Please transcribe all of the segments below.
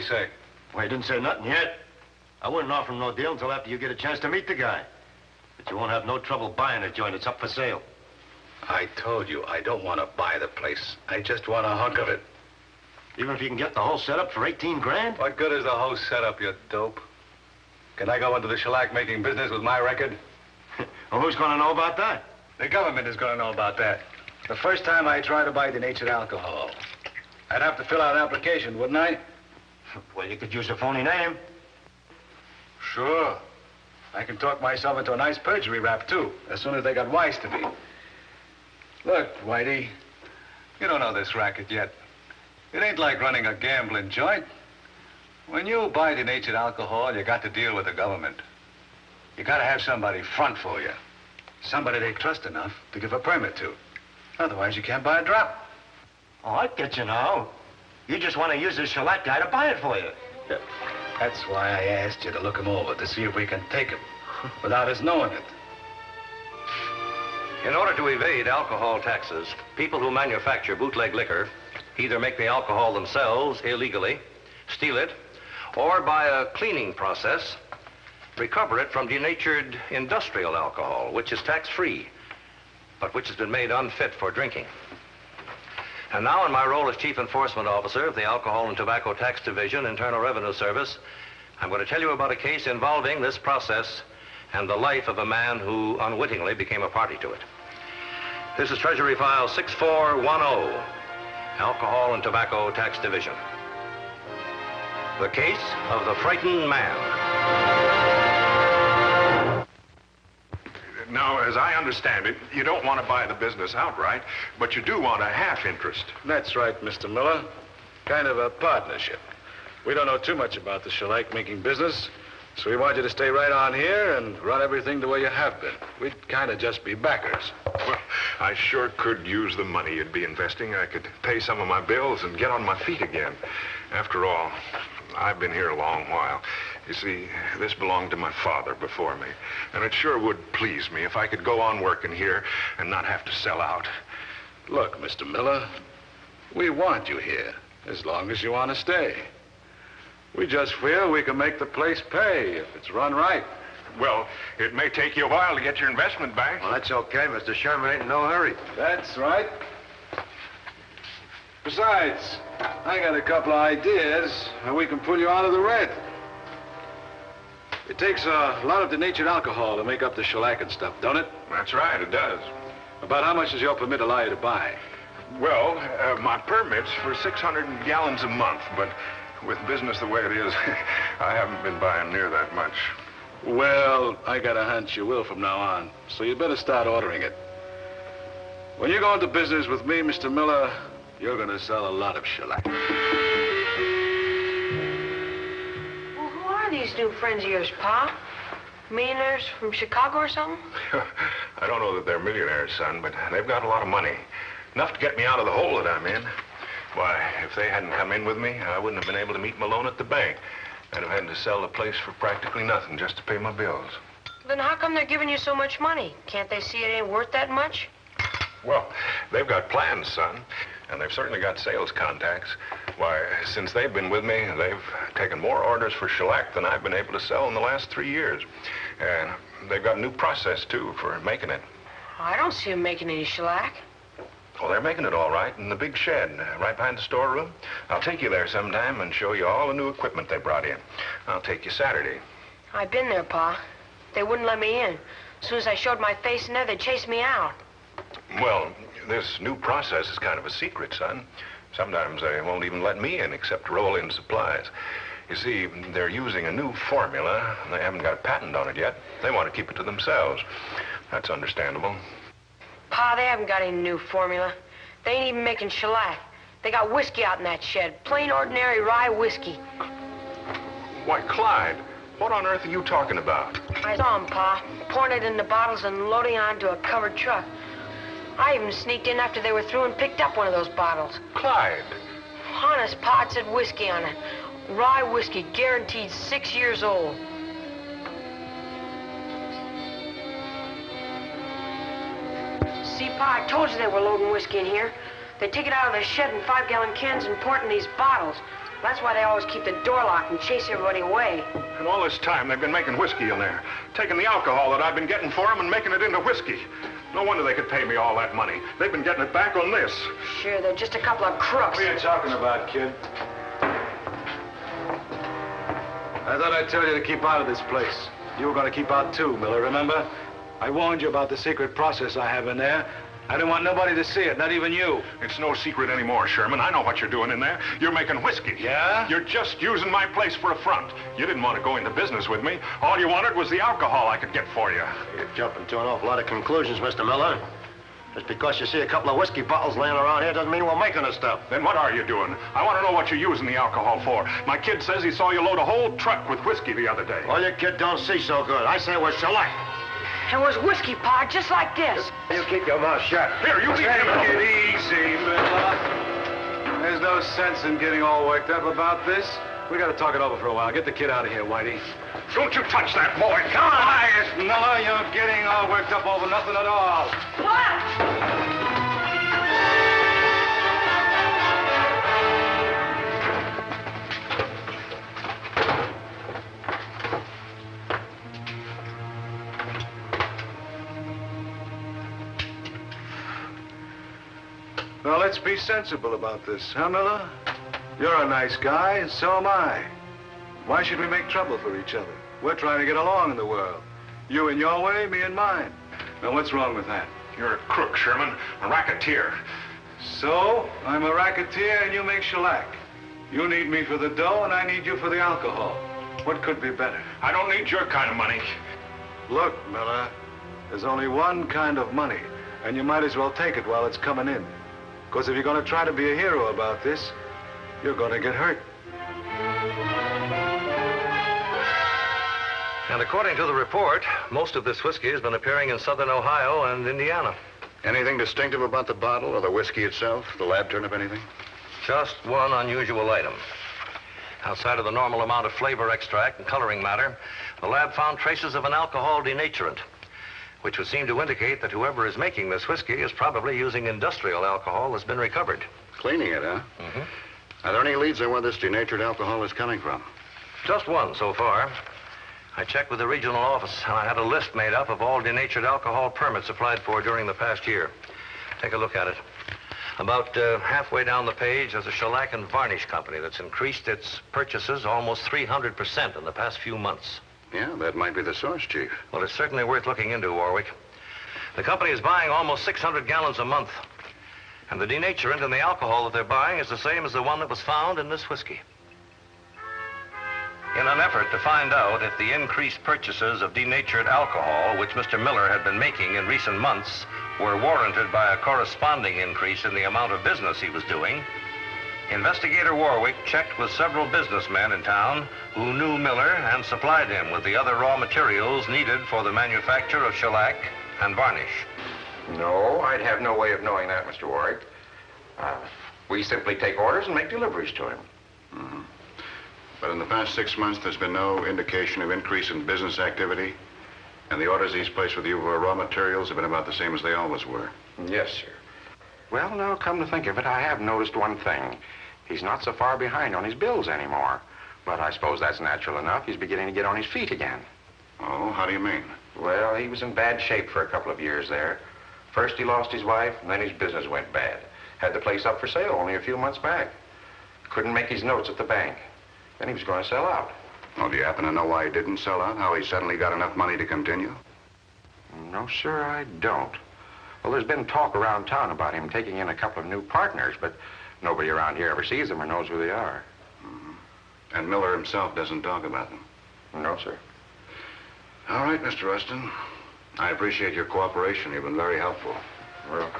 say? Well, he didn't say nothing yet. I wouldn't offer him no deal until after you get a chance to meet the guy. But you won't have no trouble buying the joint. It's up for sale. I told you, I don't want to buy the place. I just want a hunk of it. Even if you can get the whole setup for 18 grand? What good is the whole setup, you dope? Can I go into the shellac making business with my record? Well, who's going to know about that? The government is going to know about that. The first time I try to buy denatured alcohol, I'd have to fill out an application, wouldn't I? Well, you could use a phony name. Sure. I can talk myself into a nice perjury rap, too, as soon as they got wise to me. Look, Whitey, you don't know this racket yet. It ain't like running a gambling joint. When you buy denatured alcohol, you got to deal with the government. You got to have somebody front for you. Somebody they trust enough to give a permit to. Otherwise, you can't buy a drop. Oh, I get you now. You just want to use this shellac guy to buy it for you. Yeah. That's why I asked you to look him over, to see if we can take him, without us knowing it. In order to evade alcohol taxes, people who manufacture bootleg liquor either make the alcohol themselves illegally, steal it, or by a cleaning process, recover it from denatured industrial alcohol, which is tax-free, but which has been made unfit for drinking. And now, in my role as Chief Enforcement Officer of the Alcohol and Tobacco Tax Division, Internal Revenue Service, I'm going to tell you about a case involving this process and the life of a man who unwittingly became a party to it. This is Treasury File 6410, Alcohol and Tobacco Tax Division. The case of the frightened man. Now, as I understand it, you don't want to buy the business outright, but you do want a half interest. That's right, Mr. Miller. Kind of a partnership. We don't know too much about the shellac making business, so we want you to stay right on here and run everything the way you have been. We'd kind of just be backers. Well, I sure could use the money you'd be investing. I could pay some of my bills and get on my feet again. After all, I've been here a long while. You see, this belonged to my father before me, and it sure would please me if I could go on working here and not have to sell out. Look, Mr. Miller, we want you here, as long as you want to stay. We just feel we can make the place pay if it's run right. Well, it may take you a while to get your investment back. Well, that's okay. Mr. Sherman ain't in no hurry. That's right. Besides, I got a couple of ideas how we can pull you out of the red. It takes a lot of denatured alcohol to make up the shellac and stuff, don't it? That's right, it does. About how much does your permit allow you to buy? Well, my permit's for 600 gallons a month, but with business the way it is, I haven't been buying near that much. Well, I got a hunch you will from now on, so you better start ordering it. When you go into business with me, Mr. Miller, you're gonna sell a lot of shellac. These new friends of yours, Pa? Millionaires from Chicago or something? I don't know that they're millionaires, son, but they've got a lot of money. Enough to get me out of the hole that I'm in. Why, if they hadn't come in with me, I wouldn't have been able to meet Malone at the bank. I'd have had to sell the place for practically nothing just to pay my bills. Then how come they're giving you so much money? Can't they see it ain't worth that much? Well, they've got plans, son, and they've certainly got sales contacts. Why, since they've been with me, they've taken more orders for shellac than I've been able to sell in the last 3 years. And they've got a new process, too, for making it. I don't see them making any shellac. Well, they're making it all right in the big shed, right behind the storeroom. I'll take you there sometime and show you all the new equipment they brought in. I'll take you Saturday. I've been there, Pa. They wouldn't let me in. As soon as I showed my face in there, they'd chase me out. Well, this new process is kind of a secret, son. Sometimes they won't even let me in except to roll in supplies. You see, they're using a new formula. They haven't got a patent on it yet. They want to keep it to themselves. That's understandable. Pa, they haven't got any new formula. They ain't even making shellac. They got whiskey out in that shed. Plain, ordinary rye whiskey. Why, Clyde, what on earth are you talking about? I saw 'em, Pa, pouring it into bottles and loading it onto a covered truck. I even sneaked in after they were through and picked up one of those bottles. Clyde! Honest, Pa, it said whiskey on it. Rye whiskey, guaranteed 6 years old. See, Pa, I told you they were loading whiskey in here. They take it out of their shed in 5-gallon cans and pour it in these bottles. That's why they always keep the door locked and chase everybody away. And all this time, they've been making whiskey in there. Taking the alcohol that I've been getting for them and making it into whiskey. No wonder they could pay me all that money. They've been getting it back on this. Sure, they're just a couple of crooks. What are you talking about, kid? I thought I'd tell you to keep out of this place. You were going to keep out too, Miller, remember? I warned you about the secret process I have in there. I didn't want nobody to see it, not even you. It's no secret anymore, Sherman. I know what you're doing in there. You're making whiskey. Yeah? You're just using my place for a front. You didn't want to go into business with me. All you wanted was the alcohol I could get for you. You're jumping to an awful lot of conclusions, Mr. Miller. Just because you see a couple of whiskey bottles laying around here doesn't mean we're making the stuff. Then what are you doing? I want to know what you're using the alcohol for. My kid says he saw you load a whole truck with whiskey the other day. Well, your kid don't see so good. I say we're shellac. It was whiskey, Pa, just like this. You keep your mouth shut. Here, you leave him alone. Take it easy, Miller. There's no sense in getting all worked up about this. We got to talk it over for a while. Get the kid out of here, Whitey. Don't you touch that boy. Come on. Quiet, Miller. You're getting all worked up over nothing at all. What? Now, let's be sensible about this, huh, Miller? You're a nice guy, and so am I. Why should we make trouble for each other? We're trying to get along in the world. You in your way, me in mine. Now, what's wrong with that? You're a crook, Sherman. A racketeer. So, I'm a racketeer and you make shellac. You need me for the dough and I need you for the alcohol. What could be better? I don't need your kind of money. Look, Miller, there's only one kind of money, and you might as well take it while it's coming in. Because if you're going to try to be a hero about this, you're going to get hurt. And according to the report, most of this whiskey has been appearing in southern Ohio and Indiana. Anything distinctive about the bottle or the whiskey itself? The lab turn up anything? Just one unusual item. Outside of the normal amount of flavor extract and coloring matter, the lab found traces of an alcohol denaturant, which would seem to indicate that whoever is making this whiskey is probably using industrial alcohol that's been recovered. Cleaning it, huh? Mm-hmm. Are there any leads on where this denatured alcohol is coming from? Just one so far. I checked with the regional office, and I had a list made up of all denatured alcohol permits applied for during the past year. Take a look at it. About halfway down the page, there's a shellac and varnish company that's increased its purchases almost 300% in the past few months. Yeah, that might be the source, Chief. Well, it's certainly worth looking into, Warwick. The company is buying almost 600 gallons a month. And the denaturant in the alcohol that they're buying is the same as the one that was found in this whiskey. In an effort to find out if the increased purchases of denatured alcohol, which Mr. Miller had been making in recent months, were warranted by a corresponding increase in the amount of business he was doing, Investigator Warwick checked with several businessmen in town who knew Miller and supplied him with the other raw materials needed for the manufacture of shellac and varnish. No, I'd have no way of knowing that, Mr. Warwick. We simply take orders and make deliveries to him. Mm-hmm. But in the past 6 months, there's been no indication of increase in business activity, and the orders he's placed with you for raw materials have been about the same as they always were. Yes, sir. Well, now, come to think of it, I have noticed one thing. He's not so far behind on his bills anymore. But I suppose that's natural enough. He's beginning to get on his feet again. Oh, how do you mean? Well, he was in bad shape for a couple of years there. First he lost his wife, and then his business went bad. Had the place up for sale only a few months back. Couldn't make his notes at the bank. Then he was going to sell out. Oh, do you happen to know why he didn't sell out? How he suddenly got enough money to continue? No, sir, I don't. Well, there's been talk around town about him taking in a couple of new partners, but nobody around here ever sees them or knows who they are. Mm-hmm. And Miller himself doesn't talk about them? No, sir. All right, Mr. Rustin. I appreciate your cooperation. You've been very helpful. Well,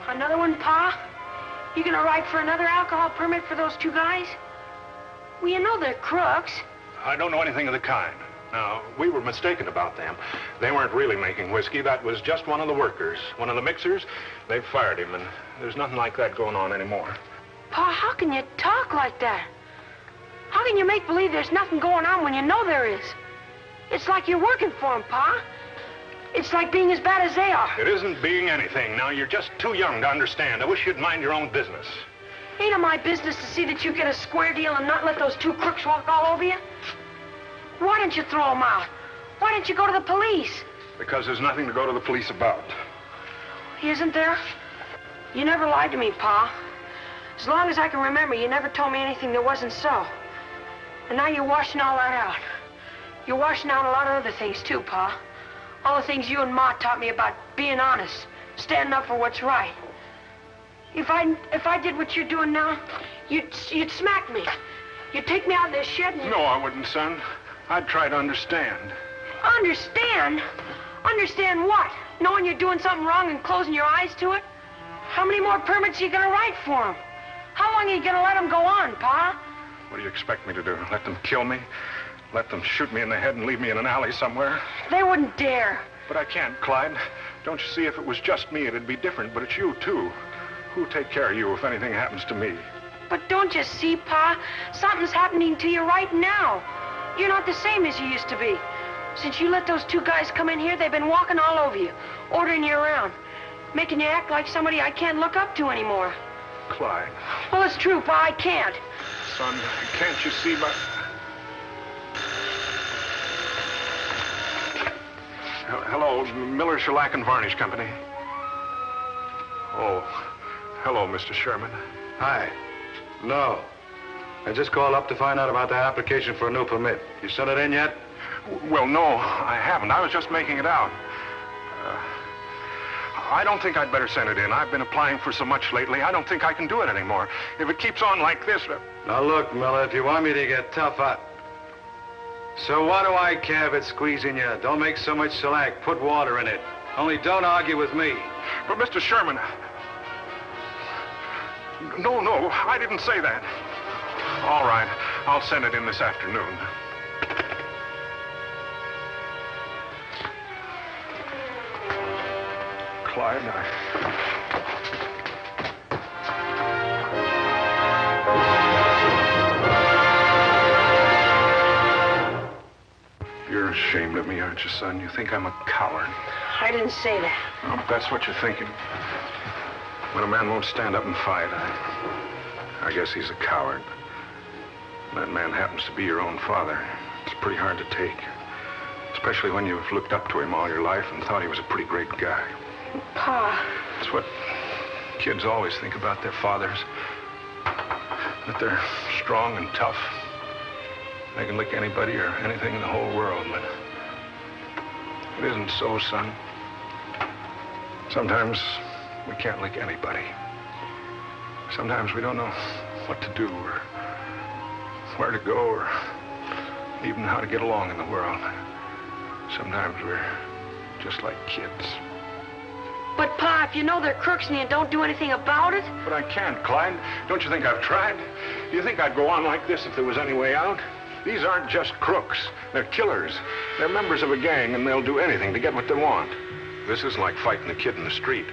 Another one, Pa? You gonna write for another alcohol permit for those two guys? Well, you know they're crooks. I don't know anything of the kind. No, we were mistaken about them. They weren't really making whiskey. That was just one of the workers. One of the mixers. They fired him, and there's nothing like that going on anymore. Pa, how can you talk like that? How can you make believe there's nothing going on when you know there is? It's like you're working for them, Pa. It's like being as bad as they are. It isn't being anything. Now, you're just too young to understand. I wish you'd mind your own business. Ain't it my business to see that you get a square deal and not let those two crooks walk all over you? Why didn't you throw them out? Why didn't you go to the police? Because there's nothing to go to the police about. Isn't there? You never lied to me, Pa. As long as I can remember, you never told me anything that wasn't so. And now you're washing all that out. You're washing out a lot of other things, too, Pa. All the things you and Ma taught me about being honest, standing up for what's right. If I did what you're doing now, you'd smack me. You'd take me out in this shed and... No, I wouldn't, son. I'd try to understand. Understand? Understand what? Knowing you're doing something wrong and closing your eyes to it? How many more permits are you gonna write for them? How long are you gonna let them go on, Pa? What do you expect me to do? Let them kill me? Let them shoot me in the head and leave me in an alley somewhere? They wouldn't dare. But I can't, Clyde. Don't you see, if it was just me, it'd be different, but it's you, too. Who'll take care of you if anything happens to me? But don't you see, Pa? Something's happening to you right now. You're not the same as you used to be. Since you let those two guys come in here, they've been walking all over you, ordering you around, making you act like somebody I can't look up to anymore. Clyde. Well, it's true, Pa. I can't. Son, can't you see my... Hello, Miller Shellac and Varnish Company. Oh, hello, Mr. Sherman. Hi. No. I just called up to find out about that application for a new permit. You sent it in yet? Well, no, I haven't. I was just making it out. I don't think I'd better send it in. I've been applying for so much lately, I don't think I can do it anymore. If it keeps on like this... Now, look, Miller, if you want me to get tough, So what do I care if it's squeezing you? Don't make so much shellac. Put water in it. Only don't argue with me. But, Mr. Sherman... No, I didn't say that. All right, I'll send it in this afternoon. Clyde, You're ashamed of me, aren't you, son? You think I'm a coward. I didn't say that. Oh, if that's what you're thinking. When a man won't stand up and fight, I guess he's a coward. That man happens to be your own father. It's pretty hard to take. Especially when you've looked up to him all your life and thought he was a pretty great guy. Pa. It's what kids always think about their fathers. That they're strong and tough. They can lick anybody or anything in the whole world, but it isn't so, son. Sometimes we can't lick anybody. Sometimes we don't know what to do or where to go or even how to get along in the world. Sometimes we're just like kids. But, Pa, if you know they're crooks and you don't do anything about it... But I can't, Clyde. Don't you think I've tried? Do you think I'd go on like this if there was any way out? These aren't just crooks. They're killers. They're members of a gang, and they'll do anything to get what they want. This isn't like fighting a kid in the street.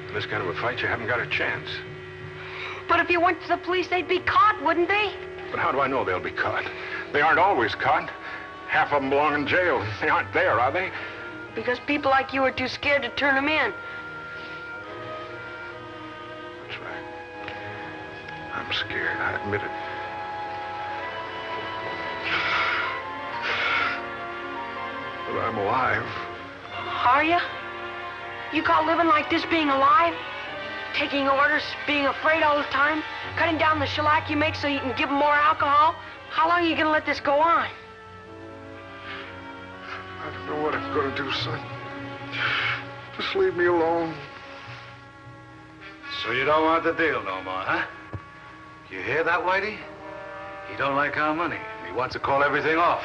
In this kind of a fight, you haven't got a chance. But if you went to the police, they'd be caught, wouldn't they? But how do I know they'll be caught? They aren't always caught. Half of them belong in jail. They aren't there, are they? Because people like you are too scared to turn them in. That's right. I'm scared, I admit it. But I'm alive. Are you? You call living like this being alive? Taking orders, being afraid all the time, cutting down the shellac you make so you can give them more alcohol? How long are you going to let this go on? I don't know what I'm going to do, son. Just leave me alone. So you don't want the deal no more, huh? You hear that, Whitey? He don't like our money. He wants to call everything off.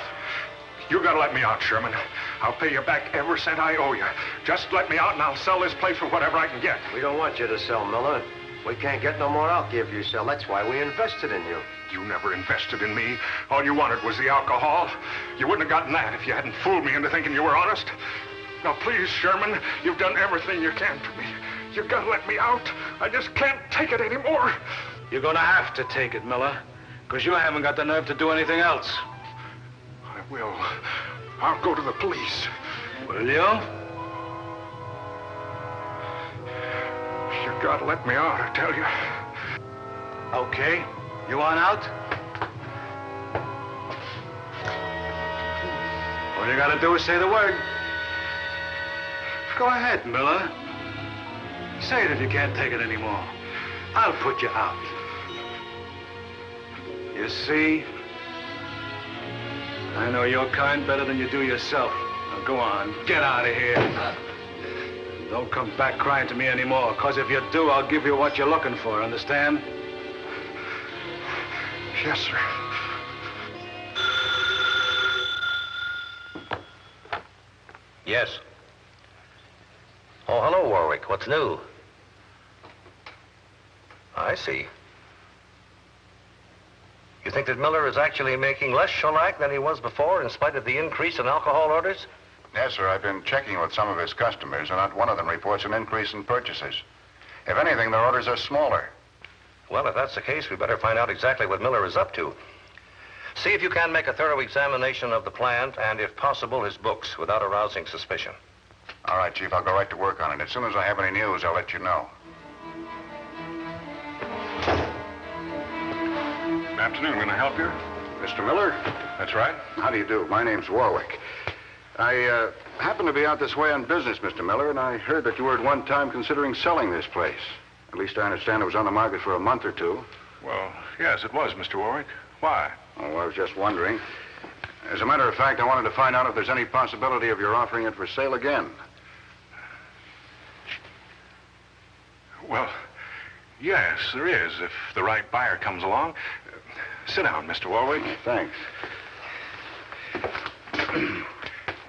You gotta let me out, Sherman. I'll pay you back every cent I owe you. Just let me out and I'll sell this place for whatever I can get. We don't want you to sell, Miller. We can't get no more alky if you sell. That's why we invested in you. You never invested in me. All you wanted was the alcohol. You wouldn't have gotten that if you hadn't fooled me into thinking you were honest. Now, please, Sherman, you've done everything you can for me. You've got to let me out. I just can't take it anymore. You're gonna have to take it, Miller, because you haven't got the nerve to do anything else. I will. I'll go to the police. Will you? You've got to let me out, I tell you. Okay. You want out? All you gotta do is say the word. Go ahead, Miller. Say it if you can't take it anymore. I'll put you out. You see? I know your kind better than you do yourself. Now go on, get out of here. Don't come back crying to me anymore, because if you do, I'll give you what you're looking for, understand? Yes, sir. Yes. Oh, hello, Warwick. What's new? I see. You think that Miller is actually making less shellac than he was before, in spite of the increase in alcohol orders? Yes, sir. I've been checking with some of his customers, and not one of them reports an increase in purchases. If anything, their orders are smaller. Well, if that's the case, we better find out exactly what Miller is up to. See if you can make a thorough examination of the plant and, if possible, his books without arousing suspicion. All right, Chief. I'll go right to work on it. As soon as I have any news, I'll let you know. Good afternoon. Can I help you? Mr. Miller? That's right. How do you do? My name's Warwick. I happened to be out this way on business, Mr. Miller, and I heard that you were at one time considering selling this place. At least I understand it was on the market for a month or two. Well, yes, it was, Mr. Warwick. Why? Oh, I was just wondering. As a matter of fact, I wanted to find out if there's any possibility of your offering it for sale again. Well, yes, there is, if the right buyer comes along. Sit down, Mr. Warwick. Thanks.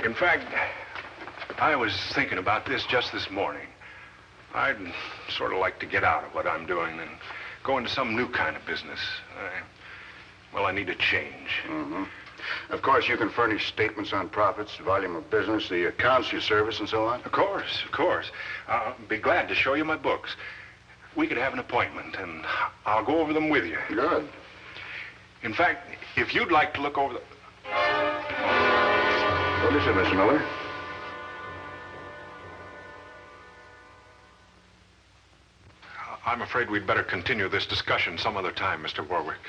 In fact, I was thinking about this just this morning. I'd sort of like to get out of what I'm doing and go into some new kind of business. I need a change. Mm-hmm. Of course, you can furnish statements on profits, volume of business, the accounts you service, and so on? Of course, of course. I'll be glad to show you my books. We could have an appointment, and I'll go over them with you. Good. In fact, if you'd like to look over the... What is it, Mr. Miller? I'm afraid we'd better continue this discussion some other time, Mr. Warwick.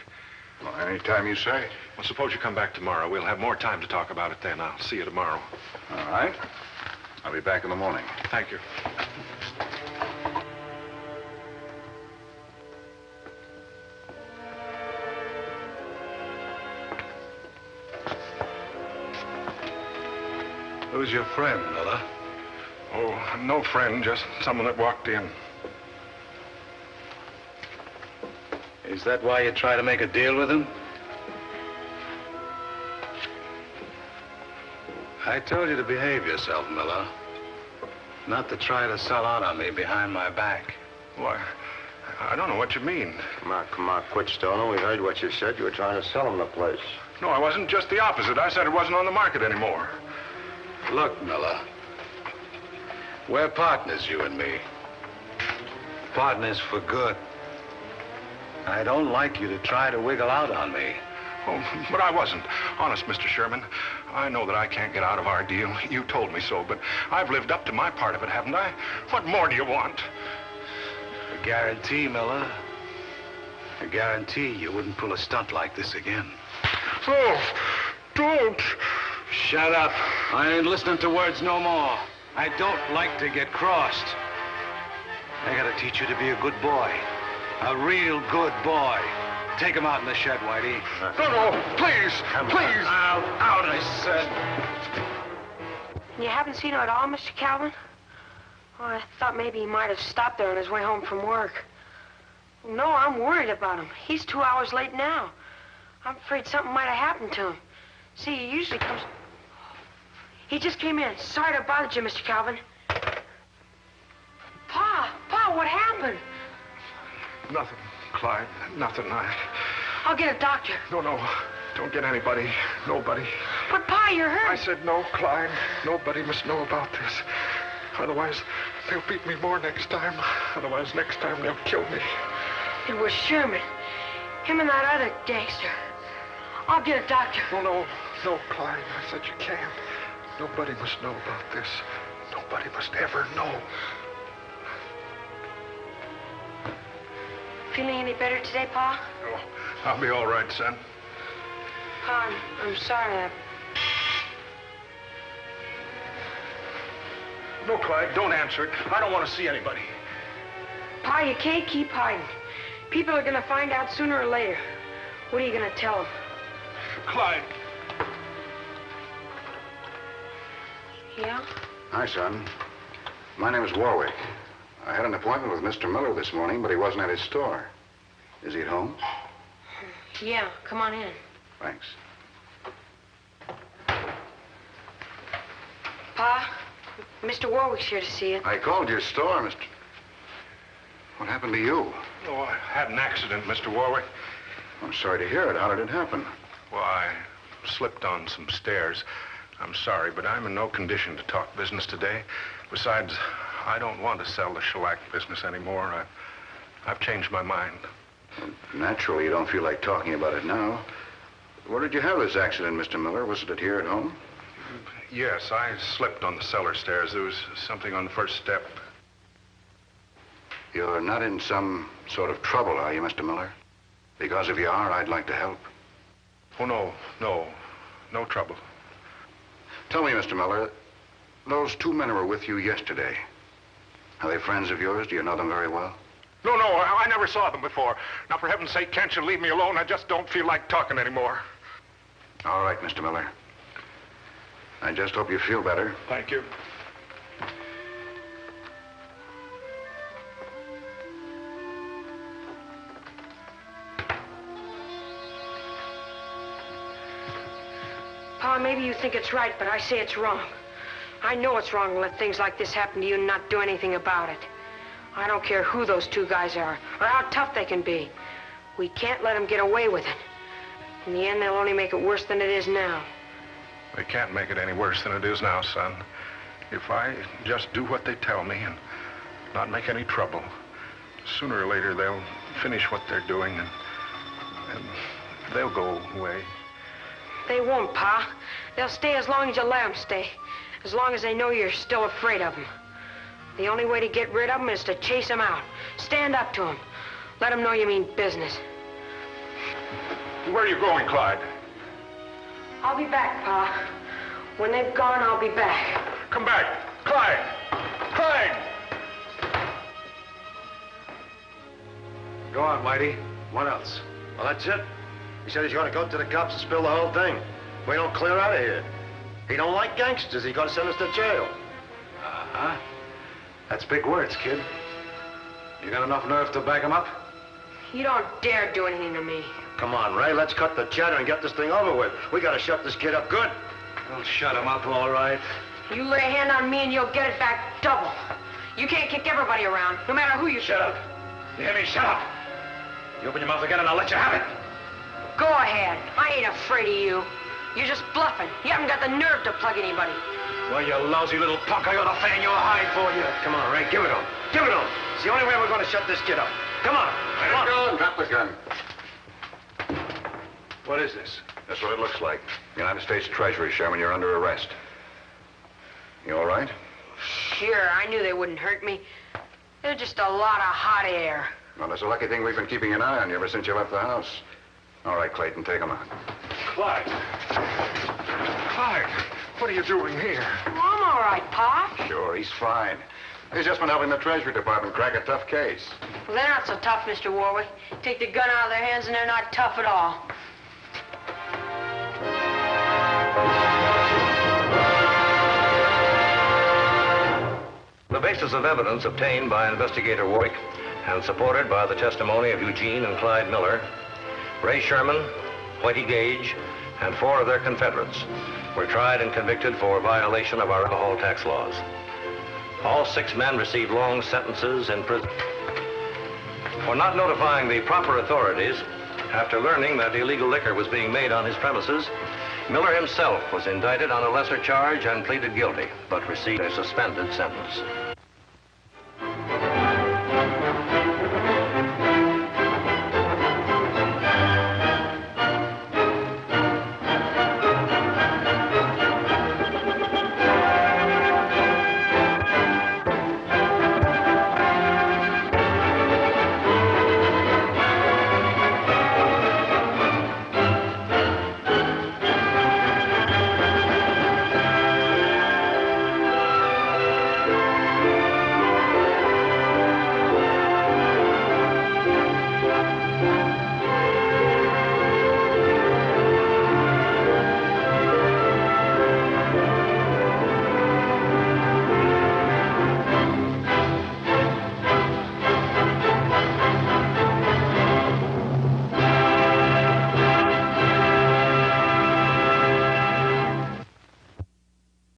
Well, any time you say. Well, suppose you come back tomorrow. We'll have more time to talk about it then. I'll see you tomorrow. All right. I'll be back in the morning. Thank you. Who's your friend, Miller? Oh, no friend, just someone that walked in. Is that why you try to make a deal with him? I told you to behave yourself, Miller. Not to try to sell out on me behind my back. Why, I don't know what you mean. Come on, quit stoning. We heard what you said. You were trying to sell him the place. No, I wasn't. Just the opposite. I said it wasn't on the market anymore. Look, Miller. We're partners, you and me. Partners for good. I don't like you to try to wiggle out on me. Oh, but I wasn't. Honest, Mr. Sherman. I know that I can't get out of our deal. You told me so, but I've lived up to my part of it, haven't I? What more do you want? A guarantee, Miller. A guarantee you wouldn't pull a stunt like this again. Oh, don't. Shut up. I ain't listening to words no more. I don't like to get crossed. I gotta teach you to be a good boy. A real good boy. Take him out in the shed, Whitey. No, please, please. Out, I said. You haven't seen him at all, Mr. Calvin? Oh, I thought maybe he might have stopped there on his way home from work. No, I'm worried about him. He's 2 hours late now. I'm afraid something might have happened to him. See, he usually comes... He just came in. Sorry to bother you, Mr. Calvin. Pa, what happened? Nothing, Clyde. Nothing. I'll get a doctor. No. Don't get anybody. Nobody. But, Pa, you're hurt. I said no, Clyde. Nobody must know about this. Otherwise, they'll beat me more next time. Otherwise, next time they'll kill me. It was Sherman. Him and that other gangster. I'll get a doctor. No, Clyde. I said you can't. Nobody must know about this. Nobody must ever know. Feeling any better today, Pa? Oh, I'll be all right, son. Pa, I'm sorry. No, Clyde, don't answer it. I don't want to see anybody. Pa, you can't keep hiding. People are gonna find out sooner or later. What are you gonna tell them? Clyde. Yeah? Hi, son. My name is Warwick. I had an appointment with Mr. Miller this morning, but he wasn't at his store. Is he at home? Yeah, come on in. Thanks. Pa, Mr. Warwick's here to see you. I called your store, Mr. What happened to you? Oh, I had an accident, Mr. Warwick. I'm sorry to hear it. How did it happen? Well, I slipped on some stairs. I'm sorry, but I'm in no condition to talk business today. Besides, I don't want to sell the shellac business anymore. I've changed my mind. Naturally, you don't feel like talking about it now. Where did you have this accident, Mr. Miller? Was it here at home? Yes, I slipped on the cellar stairs. There was something on the first step. You're not in some sort of trouble, are you, Mr. Miller? Because if you are, I'd like to help. Oh, no trouble. Tell me, Mr. Miller, those two men who were with you yesterday, are they friends of yours? Do you know them very well? No, I never saw them before. Now, for heaven's sake, can't you leave me alone? I just don't feel like talking anymore. All right, Mr. Miller. I just hope you feel better. Thank you. Pa, maybe you think it's right, but I say it's wrong. I know it's wrong to let things like this happen to you and not do anything about it. I don't care who those two guys are, or how tough they can be. We can't let them get away with it. In the end, they'll only make it worse than it is now. They can't make it any worse than it is now, son. If I just do what they tell me and not make any trouble, sooner or later they'll finish what they're doing and they'll go away. They won't, Pa. They'll stay as long as you let them stay. As long as they know you're still afraid of them. The only way to get rid of them is to chase them out. Stand up to them. Let them know you mean business. Where are you going, Clyde? I'll be back, Pa. When they've gone, I'll be back. Come back. Clyde! Clyde! Go on, Whitey. What else? Well, that's it. He said he's going to go to the cops and spill the whole thing. We don't clear out of here. He don't like gangsters. He's going to send us to jail. Uh-huh. That's big words, kid. You got enough nerve to back him up? You don't dare do anything to me. Come on, Ray. Let's cut the chatter and get this thing over with. We got to shut this kid up good. We'll shut him up, all right. You lay a hand on me and you'll get it back double. You can't kick everybody around, no matter who you... Shut up. You hear me? Shut up. You open your mouth again and I'll let you have it. Go ahead. I ain't afraid of you. You're just bluffing. You haven't got the nerve to plug anybody. Well, you lousy little punk, I ought to fan your hide for you. Come on, Ray. Give it on. Give it on. It's the only way we're going to shut this kid up. Come on. Come on. Drop the gun. What is this? That's what it looks like. United States Treasury, Sherman, you're under arrest. You all right? Sure, I knew they wouldn't hurt me. They're just a lot of hot air. Well, it's a lucky thing we've been keeping an eye on you ever since you left the house. All right, Clayton, take him on. Clyde! Clyde! What are you doing here? Well, I'm all right, Pa. Sure, he's fine. He's just been helping the Treasury Department crack a tough case. Well, they're not so tough, Mr. Warwick. Take the gun out of their hands and they're not tough at all. The basis of evidence obtained by Investigator Warwick and supported by the testimony of Eugene and Clyde Miller, Ray Sherman, Whitey Gage, and 4 of their confederates were tried and convicted for violation of our alcohol tax laws. All 6 men received long sentences in prison. For not notifying the proper authorities after learning that illegal liquor was being made on his premises, Miller himself was indicted on a lesser charge and pleaded guilty, but received a suspended sentence.